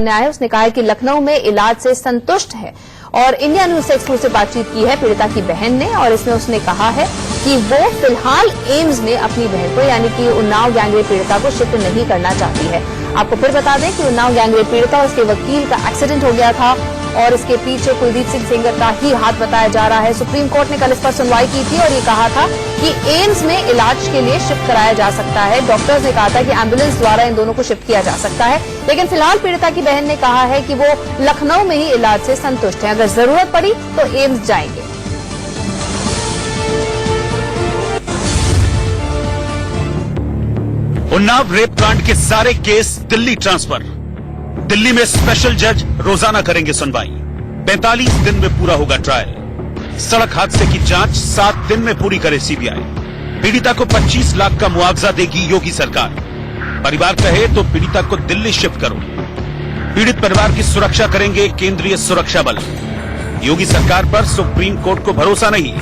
सामने आया है। उसने कहा है कि लखनऊ में इलाज से संतुष्ट है और इंडिया न्यूज से एक्सक्लूसिव बातचीत की है पीड़िता की बहन ने, और इसमें उसने कहा है कि वो फिलहाल एम्स में अपनी बहन को यानी कि उन्नाव गैंगरेप पीड़िता को शिफ्ट नहीं करना चाहती है। आपको फिर बता दें कि उन्नाव गैंगरेप पीड़िता और उसके वकील का एक्सीडेंट हो गया था और इसके पीछे कुलदीप सिंह सेंगर का ही हाथ बताया जा रहा है। सुप्रीम कोर्ट ने कल इस पर सुनवाई की थी और ये कहा था कि एम्स में इलाज के लिए शिफ्ट कराया जा सकता है। डॉक्टर्स ने कहा था कि एम्बुलेंस द्वारा इन दोनों को शिफ्ट किया जा सकता है, लेकिन फिलहाल पीड़िता की बहन ने कहा है कि वो लखनऊ में ही इलाज से संतुष्ट है। अगर जरूरत पड़ी तो एम्स जाएंगे। उन्नाव रेप कांड के सारे केस दिल्ली ट्रांसफर। दिल्ली में स्पेशल जज रोजाना करेंगे सुनवाई। 45 दिन में पूरा होगा ट्रायल। सड़क हादसे की जांच 7 दिन में पूरी करे सीबीआई। पीड़िता को 25 लाख का मुआवजा देगी योगी सरकार। परिवार कहे तो पीड़िता को दिल्ली शिफ्ट करो। पीड़ित परिवार की सुरक्षा करेंगे केंद्रीय सुरक्षा बल। योगी सरकार पर सुप्रीम कोर्ट को भरोसा नहीं,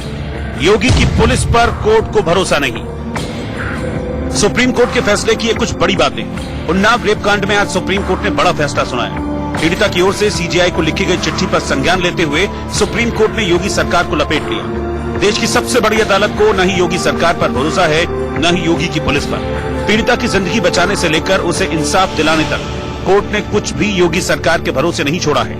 योगी की पुलिस पर कोर्ट को भरोसा नहीं। सुप्रीम कोर्ट के फैसले की ये कुछ बड़ी बातें। उन्नाव रेप कांड में आज सुप्रीम कोर्ट ने बड़ा फैसला सुनाया। पीड़िता की ओर से सीजीआई को लिखी गई चिट्ठी पर संज्ञान लेते हुए सुप्रीम कोर्ट ने योगी सरकार को लपेट लिया। देश की सबसे बड़ी अदालत को न ही योगी सरकार पर भरोसा है, न ही योगी की पुलिस पर। पीड़िता की जिंदगी बचाने से लेकर उसे इंसाफ दिलाने तक कोर्ट ने कुछ भी योगी सरकार के भरोसे नहीं छोड़ा है।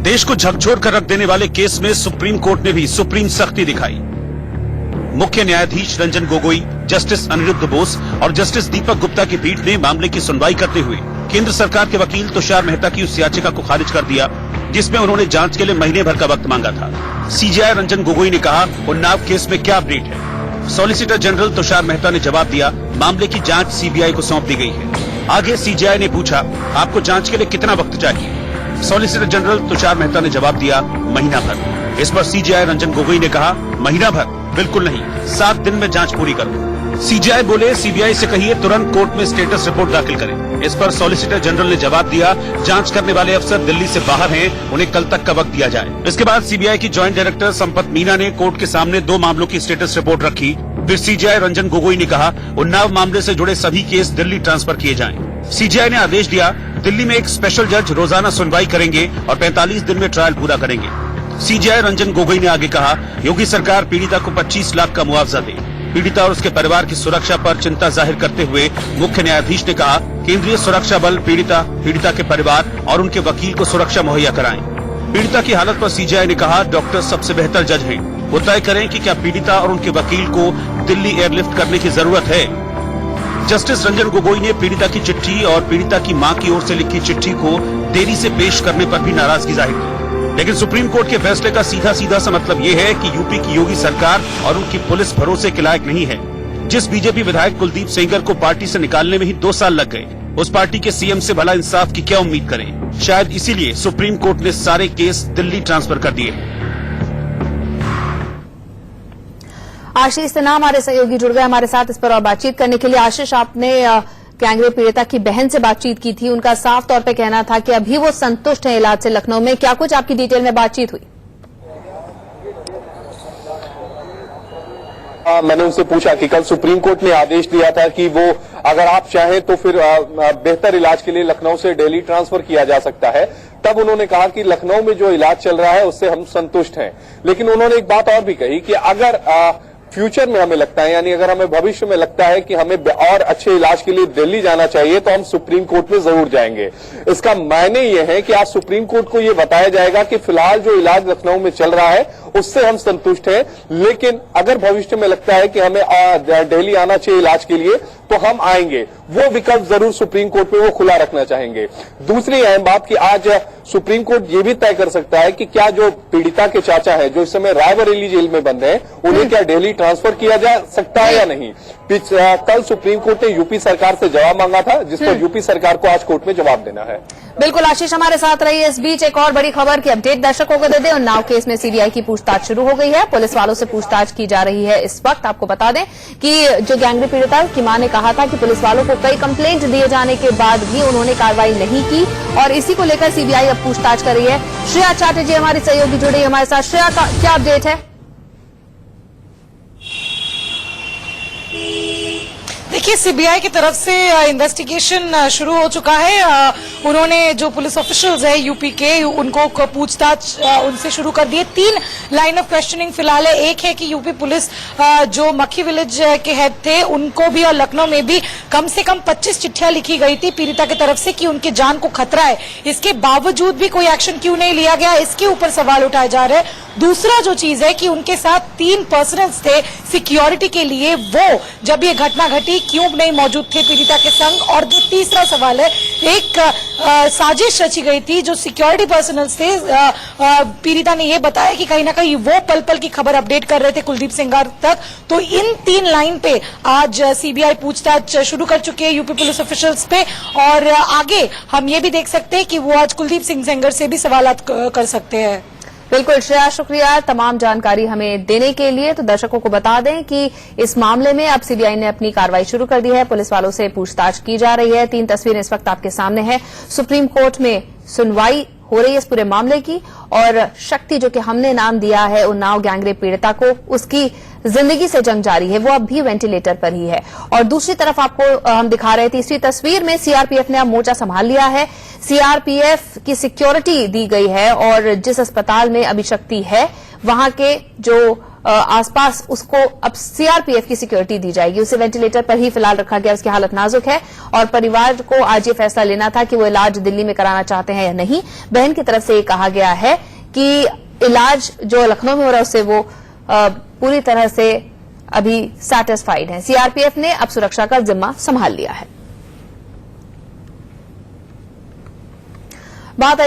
देश को झकझोर कर रख देने वाले केस में सुप्रीम कोर्ट ने भी सुप्रीम सख्ती दिखाई। मुख्य न्यायाधीश रंजन गोगोई, जस्टिस अनिरुद्ध बोस और जस्टिस दीपक गुप्ता की पीठ ने मामले की सुनवाई करते हुए केंद्र सरकार के वकील तुषार मेहता की उस याचिका को खारिज कर दिया जिसमें उन्होंने जांच के लिए महीने भर का वक्त मांगा था। सीजेआई रंजन गोगोई ने कहा, उन्नाव केस में क्या अपडेट है। सॉलिसिटर जनरल तुषार मेहता ने जवाब दिया, मामले की जांच सीबीआई को सौंप दी गई है। आगे सीजेआई ने पूछा, आपको जांच के लिए कितना वक्त चाहिए। सॉलिसिटर जनरल तुषार मेहता ने जवाब दिया, महीना भर। इस पर सीजेआई रंजन गोगोई ने कहा, महीना भर बिल्कुल नहीं, 7 दिन में जांच पूरी करो। सीजेआई बोले, सीबीआई से कहिए तुरंत कोर्ट में स्टेटस रिपोर्ट दाखिल करें। इस पर सॉलिसिटर जनरल ने जवाब दिया, जांच करने वाले अफसर दिल्ली से बाहर हैं, उन्हें कल तक का वक्त दिया जाए। इसके बाद सीबीआई की ज्वाइंट डायरेक्टर संपत मीना ने कोर्ट के सामने 2 मामलों की स्टेटस रिपोर्ट रखी। फिर सीजेआई रंजन गोगोई ने कहा, उन्नाव मामले से जुड़े सभी केस दिल्ली ट्रांसफर किए जाएं। सीजेआई ने आदेश दिया, दिल्ली में एक स्पेशल जज रोजाना सुनवाई करेंगे और 45 दिन में ट्रायल पूरा करेंगे। सीजेआई रंजन गोगोई ने आगे कहा, योगी सरकार पीड़िता को 25 लाख का मुआवजा दे। पीड़िता और उसके परिवार की सुरक्षा पर चिंता जाहिर करते हुए मुख्य न्यायाधीश ने कहा, केंद्रीय सुरक्षा बल पीड़िता के परिवार और उनके वकील को सुरक्षा मुहैया कराएं। पीड़िता की हालत पर सीजेआई ने कहा, डॉक्टर सबसे बेहतर जज हैं, वो तय करें कि क्या पीड़िता और उनके वकील को दिल्ली एयरलिफ्ट करने की जरूरत है। जस्टिस रंजन गोगोई ने पीड़िता की चिट्ठी और पीड़िता की मां की ओर से लिखी चिट्ठी को देरी से पेश करने पर भी नाराजगी जाहिर की, लेकिन सुप्रीम कोर्ट के फैसले का सीधा सीधा सा मतलब ये है कि यूपी की योगी सरकार और उनकी पुलिस भरोसे के लायक नहीं है। जिस बीजेपी विधायक कुलदीप सेंगर को पार्टी से निकालने में ही 2 साल लग गए, उस पार्टी के सीएम से भला इंसाफ की क्या उम्मीद करें। शायद इसीलिए सुप्रीम कोर्ट ने सारे केस दिल्ली ट्रांसफर कर दिए। आशीष सिन्हा हमारे सहयोगी जुड़ गए हमारे साथ इस पर और बातचीत करने के लिए। आशीष, आपने गैंगरेप पीड़िता की बहन से बातचीत की थी, उनका साफ तौर पे कहना था कि अभी वो संतुष्ट हैं इलाज से लखनऊ में। क्या कुछ आपकी डिटेल में बातचीत हुई? मैंने उनसे पूछा कि कल सुप्रीम कोर्ट ने आदेश दिया था कि वो अगर आप चाहें तो फिर बेहतर इलाज के लिए लखनऊ से दिल्ली ट्रांसफर किया जा सकता है। तब उन्होंने कहा कि लखनऊ में जो इलाज चल रहा है उससे हम संतुष्ट हैं। लेकिन उन्होंने एक बात और भी कही कि अगर फ्यूचर में हमें लगता है, यानी अगर हमें भविष्य में लगता है कि हमें और अच्छे इलाज के लिए दिल्ली जाना चाहिए तो हम सुप्रीम कोर्ट में जरूर जाएंगे। इसका मायने यह है कि आज सुप्रीम कोर्ट को यह बताया जाएगा कि फिलहाल जो इलाज लखनऊ में चल रहा है उससे हम संतुष्ट हैं, लेकिन अगर भविष्य में लगता है कि हमें दिल्ली आना चाहिए इलाज के लिए तो हम आएंगे। वो विकल्प जरूर सुप्रीम कोर्ट में वो खुला रखना चाहेंगे। दूसरी अहम बात कि आज सुप्रीम कोर्ट ये भी तय कर सकता है कि क्या जो पीड़िता के चाचा है जो इस समय रायबरेली जेल में बंद है उन्हें क्या दिल्ली ट्रांसफर किया जा सकता है या नहीं। कल सुप्रीम कोर्ट ने यूपी सरकार से जवाब मांगा था, जिस पर यूपी सरकार को आज कोर्ट में जवाब देना है। बिल्कुल आशीष हमारे साथ रहिए। इस बीच एक और बड़ी खबर की अपडेट दर्शकों को दे दें। उन्नाव केस में सीबीआई की पूछताछ शुरू हो गई है। पुलिस वालों से पूछताछ की जा रही है। इस वक्त आपको बता दें कि जो गैंगरेप पीड़िता की मां ने कहा था कि पुलिस वालों को कई कंप्लेंट दिए जाने के बाद भी उन्होंने कार्रवाई नहीं की और इसी को लेकर सीबीआई अब पूछताछ कर रही है। श्रेया चैटर्जी हमारी सहयोगी जुड़ी हमारे साथ। श्रेया, का क्या अपडेट है? देखिए, सीबीआई की तरफ से इन्वेस्टिगेशन शुरू हो चुका है। उन्होंने जो पुलिस ऑफिशियल्स है यूपी के, उनको पूछताछ उनसे शुरू कर दी है। 3 लाइन ऑफ क्वेश्चनिंग फिलहाल है। एक है कि यूपी पुलिस जो मक्खी विलेज के हेड थे, उनको भी और लखनऊ में भी कम से कम 25 चिट्ठियां लिखी गई थी पीड़िता की तरफ से कि उनके जान को खतरा है। इसके बावजूद भी कोई एक्शन क्यों नहीं लिया गया, इसके ऊपर सवाल उठाए जा रहे हैं। दूसरा जो चीज है कि उनके साथ 3 पर्सनल्स थे सिक्योरिटी के लिए, वो जब ये घटना घटी क्यों नहीं मौजूद थे पीड़िता के संग। और जो तीसरा सवाल है, एक साजिश रची गई थी, जो सिक्योरिटी पर्सनल्स थे, पीड़िता ने ये बताया कि कहीं ना कहीं वो पल पल की खबर अपडेट कर रहे थे कुलदीप सेंगर तक। तो इन 3 लाइन पे आज सीबीआई पूछताछ शुरू कर चुकी है यूपी पुलिस ऑफिशियल्स पे, और आगे हम ये भी देख सकते हैं कि वो आज कुलदीप सिंह सेंगर से भी सवालात कर सकते हैं। बिल्कुल श्रेया, शुक्रिया तमाम जानकारी हमें देने के लिए। तो दर्शकों को बता दें कि इस मामले में अब सीबीआई ने अपनी कार्रवाई शुरू कर दी है। पुलिस वालों से पूछताछ की जा रही है। 3 तस्वीरें इस वक्त आपके सामने है। सुप्रीम कोर्ट में सुनवाई हो रही है इस पूरे मामले की, और शक्ति जो कि हमने नाम दिया है उन्नाव गैंगरेप पीड़िता को, उसकी जिंदगी से जंग जारी है। वो अब भी वेंटिलेटर पर ही है। और दूसरी तरफ आपको हम दिखा रहे, तीसरी तस्वीर में सीआरपीएफ ने अब मोर्चा संभाल लिया है। सीआरपीएफ की सिक्योरिटी दी गई है, और जिस अस्पताल में अभी शक्ति है वहां के जो आसपास, उसको अब सीआरपीएफ की सिक्योरिटी दी जाएगी। उसे वेंटिलेटर पर ही फिलहाल रखा गया। उसकी हालत नाजुक है और परिवार को आज ये फैसला लेना था कि वो इलाज दिल्ली में कराना चाहते हैं या नहीं। बहन की तरफ से ये कहा गया है कि इलाज जो लखनऊ में हो रहा है उससे वो पूरी तरह से अभी सैटिस्फाइड है। सीआरपीएफ ने अब सुरक्षा का जिम्मा संभाल लिया है। बात